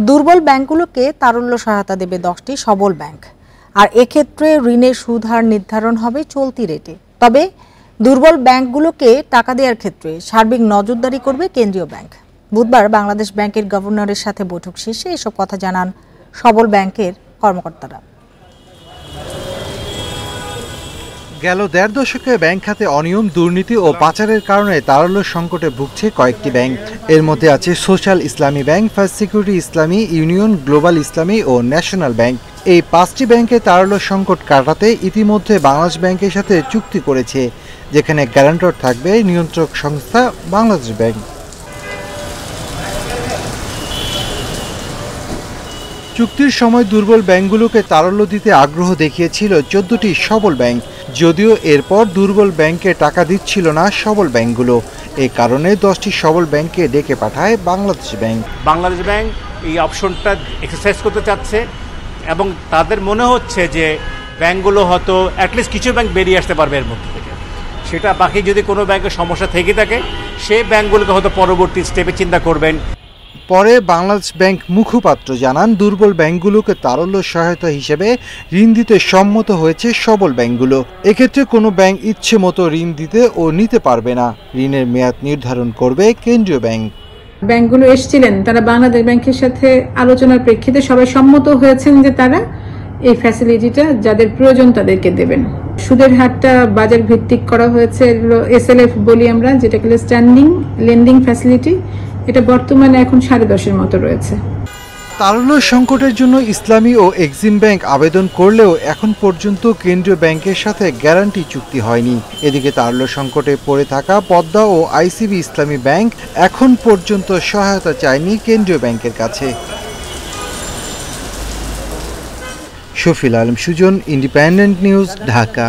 দুর্বল ব্যাংকগুলোকে তারল্য সহায়তা দেবে 10টি সবল ব্যাংক। আর এক্ষেত্রে ঋণের সুদ হার নির্ধারণ হবে চলতি রেটে। তবে দুর্বল ব্যাংকগুলোকে টাকা দেওয়ার ক্ষেত্রে সার্বিক নজরদারি করবে কেন্দ্রীয় ব্যাংক। বুধবার বাংলাদেশ ব্যাংকের গভর্নরের সাথে বৈঠক শেষে এসব কথা জানান সবল ব্যাংকের কর্মকর্তারা। গেল দেড় দশকে ব্যাংক খাতে অনিয়ম, দুর্নীতি ও পাচারের কারণে তারল্য সংকটে ভুগছে কয়েকটি ব্যাংক। এর মধ্যে আছে সোশ্যাল ইসলামী ব্যাংক, ফার্স্ট সিকিউরিটি ইসলামী, ইউনিয়ন, গ্লোবাল ইসলামী ও ন্যাশনাল ব্যাংক। এই 5টি ব্যাংকে তারল্য সংকট কাটাতে ইতিমধ্যে বাংলাদেশ ব্যাংকের সাথে চুক্তি করেছে, যেখানে গ্যারান্টর থাকবে নিয়ন্ত্রক সংস্থা বাংলাদেশ ব্যাংক। চুক্তির সময় দুর্বল ব্যাংকগুলোকে তারল্য দিতে আগ্রহ দেখিয়েছিল 14টি সবল ব্যাংক। যদিও এরপর দুর্বল ব্যাংকে টাকা দিচ্ছিল না সবল ব্যাংকগুলো। এই কারণে 10টি সবল ব্যাংককে ডেকে পাঠায় বাংলাদেশ ব্যাংক। বাংলাদেশ ব্যাংক এই অপশনটা এক্সারসাইজ করতে চাচ্ছে এবং তাদের মনে হচ্ছে যে ব্যাংকগুলো হয়তো অ্যাটলিস্ট কিছু ব্যাংক বেরিয়ে আসতে পারবে এর মধ্যে থেকে। সেটা বাকি যদি কোনো ব্যাংকের সমস্যা থেকে থাকে সেই ব্যাংকগুলোকে হয়তো পরবর্তী স্টেপে চিন্তা করবেন। পরে বাংলাদেশ ব্যাংক মুখপাত্র জানান, দুর্বল ব্যাংকগুলোকে তারল্য সহায়তা হিসেবে ঋণ দিতে সম্মত হয়েছে সবল ব্যাংকগুলো। এক্ষেত্রে কোনো ব্যাংক ইচ্ছে মতো ঋণ দিতে ও নিতে পারবে না। ঋণের মেয়াদ নির্ধারণ করবে কেন্দ্রীয় ব্যাংক। ব্যাংকগুলো এসেছিলেন, তারা বাংলাদেশ ব্যাংকের সাথে আলোচনার প্রেক্ষিতে সবাই সম্মত হয়েছেন যে তারা এই ফ্যাসিলিটিটা যাদের প্রয়োজন তাদেরকে দেবেন। সুদের হারটা বাজার ভিত্তিক করা হয়েছে, SLF বলি আমরা, যেটাকে স্ট্যান্ডিং লেন্ডিং ফ্যাসিলিটি। এটা বর্তমানে এখন 10.5-এর মতো রয়েছে। তারল্য সংকটের জন্য ইসলামী ও এক্সিম ব্যাংক আবেদন করলেও এখন পর্যন্ত কেন্দ্রীয় ব্যাংকের সাথে গ্যারান্টি চুক্তি হয়নি। এদিকে তারল্য সংকটে পড়ে থাকা পদ্মা ও ICB ইসলামী ব্যাংক এখন পর্যন্ত সহায়তা চায়নি কেন্দ্রীয় ব্যাংকের কাছে। Shafil Alam Sujan, independent news, Dhaka.